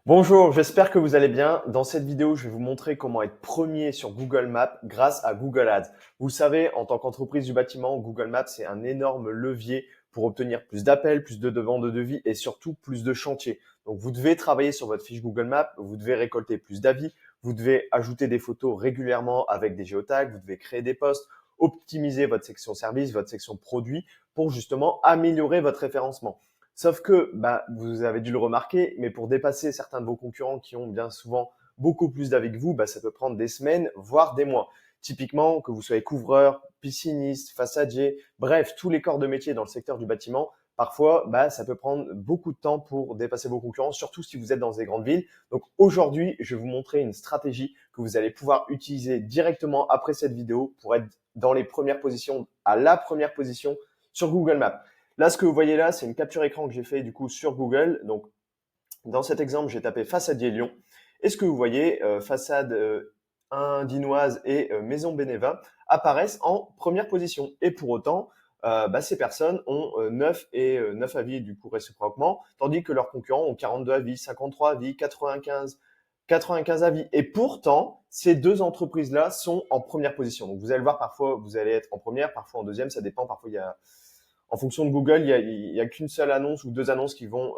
Bonjour, j'espère que vous allez bien. Dans cette vidéo, je vais vous montrer comment être premier sur Google Maps grâce à Google Ads. Vous le savez, en tant qu'entreprise du bâtiment, Google Maps, c'est un énorme levier pour obtenir plus d'appels, plus de demandes de devis et surtout plus de chantiers. Donc, vous devez travailler sur votre fiche Google Maps, vous devez récolter plus d'avis, vous devez ajouter des photos régulièrement avec des géotags, vous devez créer des posts, optimiser votre section service, votre section produit pour justement améliorer votre référencement. Sauf que, vous avez dû le remarquer, mais pour dépasser certains de vos concurrents qui ont bien souvent beaucoup plus d'avis que vous, ça peut prendre des semaines, voire des mois. Typiquement, que vous soyez couvreur, pisciniste, façadier, bref, tous les corps de métier dans le secteur du bâtiment, parfois, ça peut prendre beaucoup de temps pour dépasser vos concurrents, surtout si vous êtes dans des grandes villes. Donc aujourd'hui, je vais vous montrer une stratégie que vous allez pouvoir utiliser directement après cette vidéo pour être dans les premières positions, à la première position sur Google Maps. Là, ce que vous voyez là, c'est une capture écran que j'ai fait du coup sur Google. Donc, dans cet exemple, j'ai tapé façadier Lyon. Et ce que vous voyez, façade 1 Dinoise et Maison Beneva apparaissent en première position. Et pour autant, ces personnes ont 9 avis du coup réciproquement, tandis que leurs concurrents ont 42 avis, 53 avis, 95 avis. Et pourtant, ces deux entreprises-là sont en première position. Donc, vous allez le voir, parfois, vous allez être en première, parfois en deuxième, ça dépend. Parfois, en fonction de Google, il y a qu'une seule annonce ou deux annonces qui vont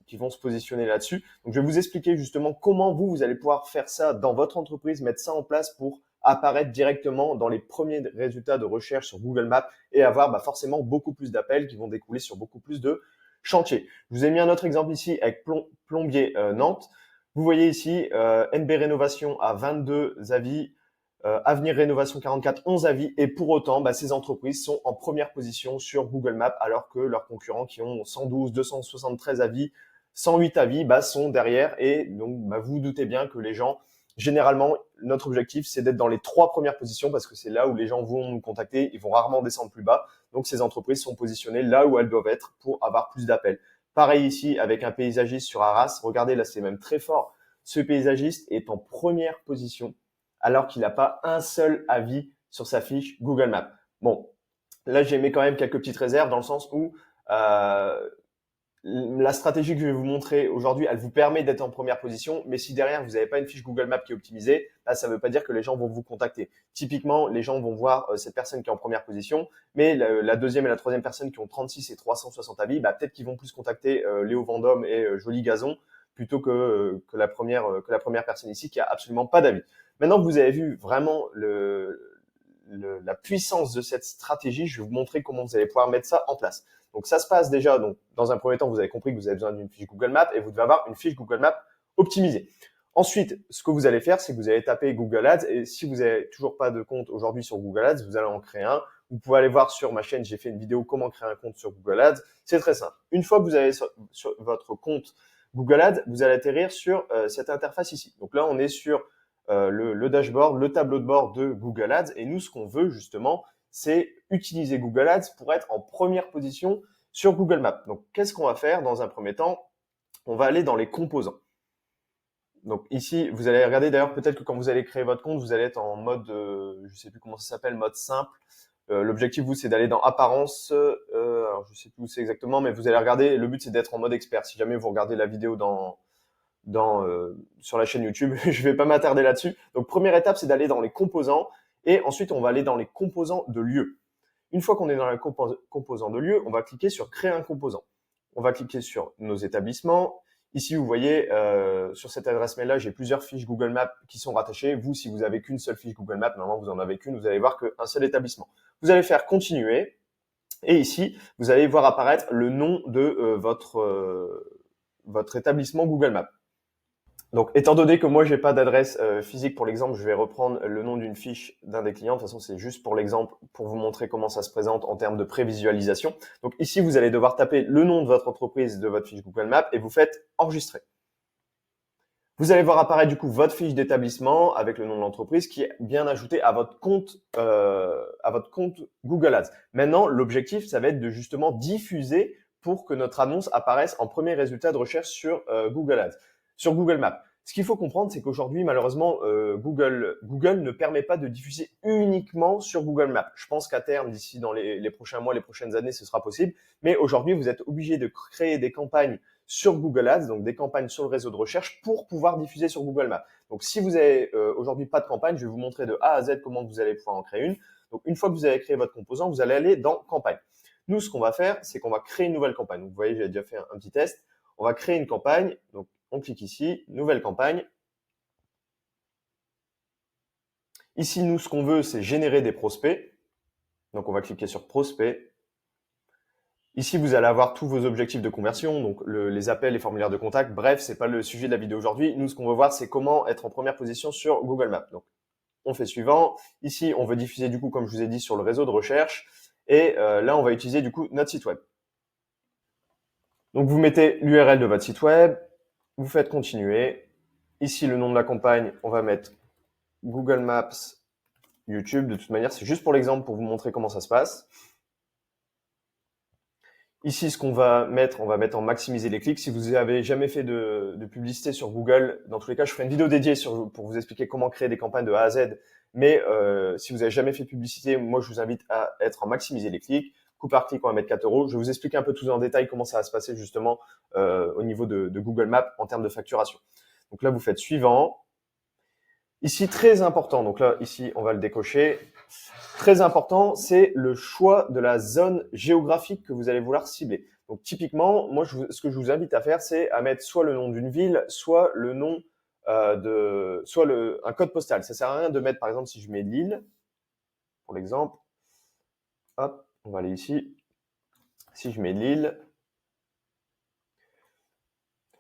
se positionner là-dessus. Donc, je vais vous expliquer justement comment vous allez pouvoir faire ça dans votre entreprise, mettre ça en place pour apparaître directement dans les premiers résultats de recherche sur Google Maps et avoir forcément beaucoup plus d'appels qui vont découler sur beaucoup plus de chantiers. Je vous ai mis un autre exemple ici avec Plombier Nantes. Vous voyez ici NB Rénovation à 22 avis, Avenir Rénovation 44, 11 avis. Et pour autant, ces entreprises sont en première position sur Google Maps, alors que leurs concurrents qui ont 112, 273 avis, 108 avis, sont derrière. Et donc, vous vous doutez bien que les gens, généralement, notre objectif, c'est d'être dans les 3 premières positions parce que c'est là où les gens vont nous contacter. Ils vont rarement descendre plus bas. Donc, ces entreprises sont positionnées là où elles doivent être pour avoir plus d'appels. Pareil ici avec un paysagiste sur Arras. Regardez, là, c'est même très fort. Ce paysagiste est en première position alors qu'il n'a pas un seul avis sur sa fiche Google Maps. Bon, là, j'ai mis quand même quelques petites réserves dans le sens où la stratégie que je vais vous montrer aujourd'hui, elle vous permet d'être en première position, mais si derrière, vous n'avez pas une fiche Google Maps qui est optimisée, ça ne veut pas dire que les gens vont vous contacter. Typiquement, les gens vont voir cette personne qui est en première position, mais la deuxième et la troisième personne qui ont 36 et 360 avis, peut-être qu'ils vont plus contacter Léo Vendôme et Joli Gazon plutôt que la première personne ici qui a absolument pas d'avis. Maintenant que vous avez vu vraiment la puissance de cette stratégie, je vais vous montrer comment vous allez pouvoir mettre ça en place. Donc ça se passe déjà, donc dans un premier temps, vous avez compris que vous avez besoin d'une fiche Google Maps et vous devez avoir une fiche Google Maps optimisée. Ensuite, ce que vous allez faire, c'est que vous allez taper Google Ads et si vous n'avez toujours pas de compte aujourd'hui sur Google Ads, vous allez en créer un. Vous pouvez aller voir sur ma chaîne, j'ai fait une vidéo comment créer un compte sur Google Ads. C'est très simple. Une fois que vous avez sur votre compte Google Ads, vous allez atterrir sur cette interface ici. Donc là, on est sur le dashboard, le tableau de bord de Google Ads. Et nous, ce qu'on veut justement, c'est utiliser Google Ads pour être en première position sur Google Maps. Donc, qu'est-ce qu'on va faire dans un premier temps? On va aller dans les composants. Donc ici, vous allez regarder d'ailleurs, peut-être que quand vous allez créer votre compte, vous allez être en mode, je sais plus comment ça s'appelle, mode simple. L'objectif, vous, c'est d'aller dans apparence. Alors, je sais plus où c'est exactement, mais vous allez regarder. Le but, c'est d'être en mode expert. Si jamais vous regardez la vidéo sur la chaîne YouTube, je vais pas m'attarder là-dessus. Donc, première étape, c'est d'aller dans les composants. Et ensuite, on va aller dans les composants de lieu. Une fois qu'on est dans les composants de lieu, on va cliquer sur créer un composant. On va cliquer sur nos établissements. Ici, vous voyez, sur cette adresse mail-là, j'ai plusieurs fiches Google Maps qui sont rattachées. Vous, si vous avez qu'une seule fiche Google Maps, normalement, vous en avez qu'une, vous allez voir qu'un seul établissement. Vous allez faire continuer. Et ici, vous allez voir apparaître le nom de votre établissement Google Maps. Donc, étant donné que moi, j'ai pas d'adresse physique pour l'exemple, je vais reprendre le nom d'une fiche d'un des clients. De toute façon, c'est juste pour l'exemple, pour vous montrer comment ça se présente en termes de prévisualisation. Donc, ici, vous allez devoir taper le nom de votre entreprise, de votre fiche Google Maps, et vous faites enregistrer. Vous allez voir apparaître du coup votre fiche d'établissement avec le nom de l'entreprise qui est bien ajouté à votre compte Google Ads. Maintenant, l'objectif, ça va être de justement diffuser pour que notre annonce apparaisse en premier résultat de recherche sur Google Ads, sur Google Maps. Ce qu'il faut comprendre, c'est qu'aujourd'hui, malheureusement, Google ne permet pas de diffuser uniquement sur Google Maps. Je pense qu'à terme, d'ici dans les prochains mois, les prochaines années, ce sera possible. Mais aujourd'hui, vous êtes obligé de créer des campagnes sur Google Ads, donc des campagnes sur le réseau de recherche pour pouvoir diffuser sur Google Maps. Donc si vous avez aujourd'hui pas de campagne, je vais vous montrer de A à Z comment vous allez pouvoir en créer une. Donc une fois que vous avez créé votre composant, vous allez aller dans campagne. Nous, ce qu'on va faire, c'est qu'on va créer une nouvelle campagne. Donc, vous voyez, j'ai déjà fait un petit test. On va créer une campagne. Donc on clique ici, nouvelle campagne. Ici, nous, ce qu'on veut, c'est générer des prospects. Donc, on va cliquer sur prospects. Ici, vous allez avoir tous vos objectifs de conversion, donc les appels, les formulaires de contact. Bref, c'est pas le sujet de la vidéo aujourd'hui. Nous, ce qu'on veut voir, c'est comment être en première position sur Google Maps. Donc, on fait suivant. Ici, on veut diffuser du coup, comme je vous ai dit, sur le réseau de recherche. Et là, on va utiliser du coup notre site web. Donc, vous mettez l'URL de votre site web. Vous faites continuer. Ici, le nom de la campagne, on va mettre Google Maps YouTube. De toute manière, c'est juste pour l'exemple pour vous montrer comment ça se passe. Ici, ce qu'on va mettre, on va mettre en maximiser les clics. Si vous avez jamais fait de publicité sur Google, dans tous les cas, je ferai une vidéo dédiée pour vous expliquer comment créer des campagnes de A à Z. Mais si vous avez jamais fait de publicité, moi, je vous invite à être en maximiser les clics. Coût par clic, on va mettre 4 €. Je vais vous expliquer un peu tout en détail comment ça va se passer justement au niveau de Google Maps en termes de facturation. Donc là, vous faites suivant. Ici, très important, donc là, ici, on va le décocher. Très important, c'est le choix de la zone géographique que vous allez vouloir cibler. Donc typiquement, moi, ce que je vous invite à faire, c'est à mettre soit le nom d'une ville, soit le nom un code postal. Ça sert à rien de mettre, par exemple, si je mets Lille, pour l'exemple, hop, on va aller ici. Si je mets Lille,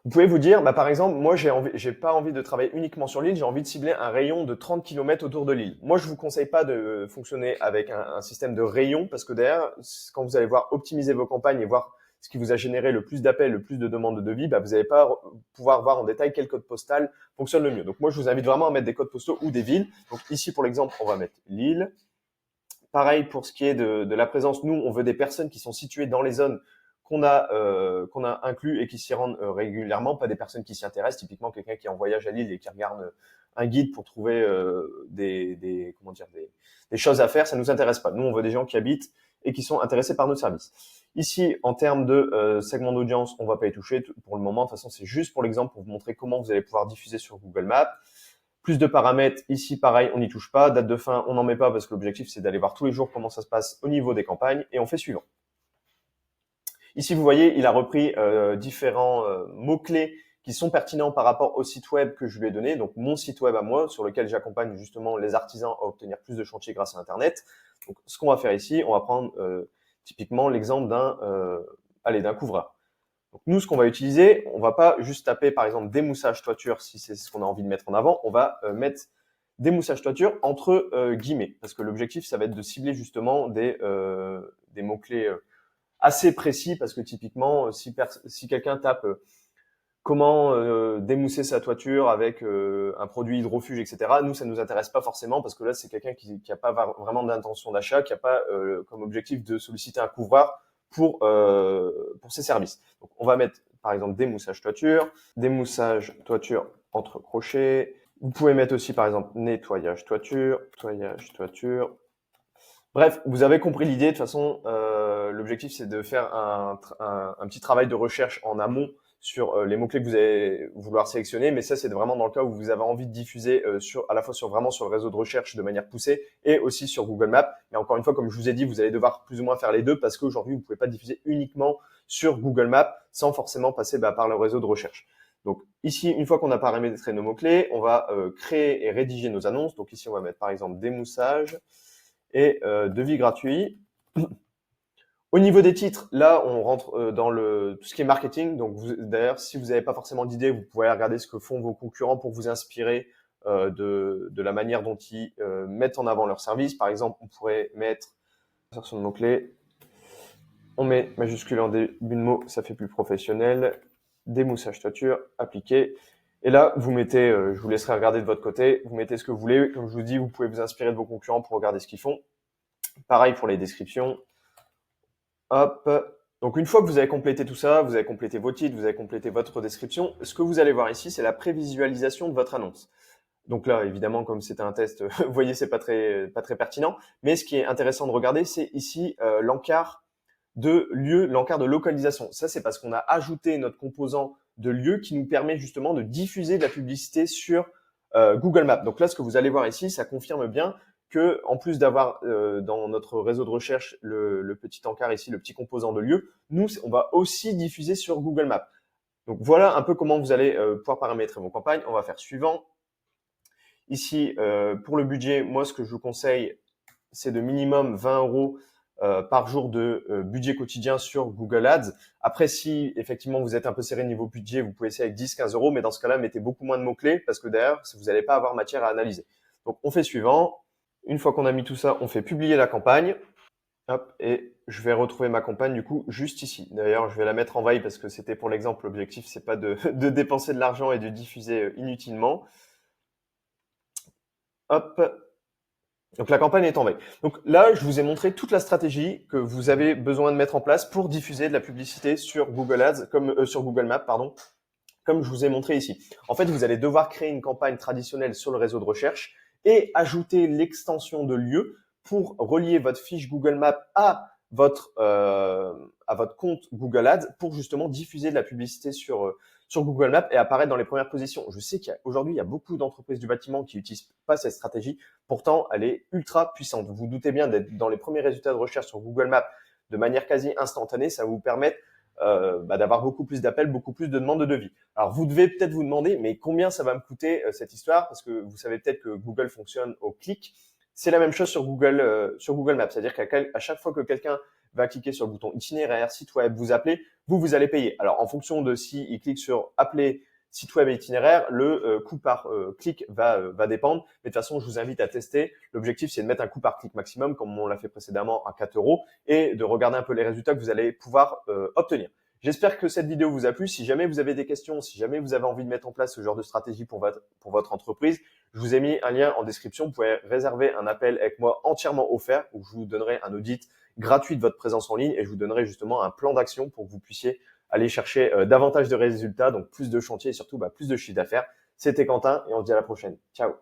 vous pouvez vous dire, par exemple, moi, j'ai pas envie de travailler uniquement sur l'île, j'ai envie de cibler un rayon de 30 km autour de l'île. Moi, je vous conseille pas de fonctionner avec un système de rayon parce que derrière, quand vous allez voir optimiser vos campagnes et voir ce qui vous a généré le plus d'appels, le plus de demandes de devis, vous n'allez pas pouvoir voir en détail quel code postal fonctionne le mieux. Donc moi, je vous invite vraiment à mettre des codes postaux ou des villes. Donc ici, pour l'exemple, on va mettre Lille. Pareil pour ce qui est de la présence, nous, on veut des personnes qui sont situées dans les zones qu'on a inclus et qui s'y rendent régulièrement, pas des personnes qui s'y intéressent, typiquement quelqu'un qui est en voyage à Lille et qui regarde un guide pour trouver des choses à faire, ça nous intéresse pas. Nous, on veut des gens qui habitent et qui sont intéressés par nos services. Ici, en termes de segment d'audience, on va pas y toucher pour le moment. De toute façon, c'est juste pour l'exemple pour vous montrer comment vous allez pouvoir diffuser sur Google Maps. Plus de paramètres, ici pareil, on n'y touche pas. Date de fin, on n'en met pas parce que l'objectif c'est d'aller voir tous les jours comment ça se passe au niveau des campagnes et on fait suivant. Ici, vous voyez, il a repris différents mots-clés qui sont pertinents par rapport au site web que je lui ai donné, donc mon site web à moi, sur lequel j'accompagne justement les artisans à obtenir plus de chantiers grâce à Internet. Donc, ce qu'on va faire ici, on va prendre typiquement l'exemple d'un couvreur. Donc, nous, ce qu'on va utiliser, on va pas juste taper, par exemple, démoussage toiture, si c'est ce qu'on a envie de mettre en avant, on va mettre démoussage toiture entre guillemets, parce que l'objectif, ça va être de cibler justement des mots-clés assez précis, parce que typiquement, si quelqu'un tape comment démousser sa toiture avec un produit hydrofuge, etc., nous, ça nous intéresse pas forcément, parce que là, c'est quelqu'un qui a pas vraiment d'intention d'achat, qui a pas comme objectif de solliciter un couvreur pour ses services. Donc, on va mettre, par exemple, démoussage toiture entre crochets. Vous pouvez mettre aussi, par exemple, nettoyage toiture. Bref, vous avez compris l'idée. De toute façon, l'objectif, c'est de faire un petit travail de recherche en amont sur les mots-clés que vous allez vouloir sélectionner. Mais ça, c'est vraiment dans le cas où vous avez envie de diffuser à la fois vraiment sur le réseau de recherche de manière poussée et aussi sur Google Maps. Mais encore une fois, comme je vous ai dit, vous allez devoir plus ou moins faire les deux parce qu'aujourd'hui, vous ne pouvez pas diffuser uniquement sur Google Maps sans forcément passer par le réseau de recherche. Donc ici, une fois qu'on a paramétré nos mots-clés, on va créer et rédiger nos annonces. Donc ici, on va mettre par exemple démoussage et devis gratuit. Au niveau des titres, là, on rentre dans tout ce qui est marketing. Donc, d'ailleurs, si vous n'avez pas forcément d'idée, vous pouvez regarder ce que font vos concurrents pour vous inspirer de la manière dont ils mettent en avant leurs services. Par exemple, on pourrait mettre insertion de mots-clés. On met majuscule en début de mot, ça fait plus professionnel. Démoussage toiture, appliqué. Et là, vous mettez, je vous laisserai regarder de votre côté, vous mettez ce que vous voulez. Comme je vous dis, vous pouvez vous inspirer de vos concurrents pour regarder ce qu'ils font. Pareil pour les descriptions. Hop. Donc, une fois que vous avez complété tout ça, vous avez complété vos titres, vous avez complété votre description, ce que vous allez voir ici, c'est la prévisualisation de votre annonce. Donc là, évidemment, comme c'était un test, vous voyez, c'est pas très pertinent. Mais ce qui est intéressant de regarder, c'est ici l'encart de lieu, l'encart de localisation. Ça, c'est parce qu'on a ajouté notre composant de lieu qui nous permet justement de diffuser de la publicité sur Google Maps. Donc là, ce que vous allez voir ici, ça confirme bien que, en plus d'avoir dans notre réseau de recherche le petit encart ici, le petit composant de lieu, nous, on va aussi diffuser sur Google Maps. Donc voilà un peu comment vous allez pouvoir paramétrer vos campagnes. On va faire suivant. Ici, pour le budget, moi, ce que je vous conseille, c'est de minimum 20 euros par jour de budget quotidien sur Google Ads. Après, si effectivement vous êtes un peu serré niveau budget, vous pouvez essayer avec 10-15 euros, mais dans ce cas-là, mettez beaucoup moins de mots-clés parce que derrière, vous n'allez pas avoir matière à analyser. Donc, on fait suivant. Une fois qu'on a mis tout ça, on fait publier la campagne. Hop, et je vais retrouver ma campagne du coup juste ici. D'ailleurs, je vais la mettre en veille parce que c'était pour l'exemple. L'objectif, c'est pas de, de dépenser de l'argent et de diffuser inutilement. Hop. Donc la campagne est en veille. Donc là, je vous ai montré toute la stratégie que vous avez besoin de mettre en place pour diffuser de la publicité sur Google Ads, comme sur Google Maps, pardon, comme je vous ai montré ici. En fait, vous allez devoir créer une campagne traditionnelle sur le réseau de recherche et ajouter l'extension de lieu pour relier votre fiche Google Maps à votre compte Google Ads pour justement diffuser de la publicité sur Google Maps et apparaître dans les premières positions. Je sais qu'aujourd'hui, il y a beaucoup d'entreprises du bâtiment qui n'utilisent pas cette stratégie. Pourtant, elle est ultra puissante. Vous vous doutez bien d'être dans les premiers résultats de recherche sur Google Maps de manière quasi instantanée. Ça va vous permettre d'avoir beaucoup plus d'appels, beaucoup plus de demandes de devis. Alors, vous devez peut-être vous demander, mais combien ça va me coûter cette histoire? Parce que vous savez peut-être que Google fonctionne au clic. C'est la même chose sur Google Maps. C'est-à-dire qu'à chaque fois que quelqu'un va cliquer sur le bouton itinéraire, site web, vous appelez, vous allez payer. Alors, en fonction de si il clique sur appeler, site web et itinéraire, le coût par clic va dépendre. Mais de toute façon, je vous invite à tester. L'objectif, c'est de mettre un coût par clic maximum, comme on l'a fait précédemment, à 4 euros, et de regarder un peu les résultats que vous allez pouvoir obtenir. J'espère que cette vidéo vous a plu. Si jamais vous avez des questions, si jamais vous avez envie de mettre en place ce genre de stratégie pour votre entreprise, je vous ai mis un lien en description. Vous pouvez réserver un appel avec moi entièrement offert où je vous donnerai un audit gratuit de votre présence en ligne et je vous donnerai justement un plan d'action pour que vous puissiez aller chercher davantage de résultats, donc plus de chantiers et surtout plus de chiffre d'affaires. C'était Quentin et on se dit à la prochaine. Ciao.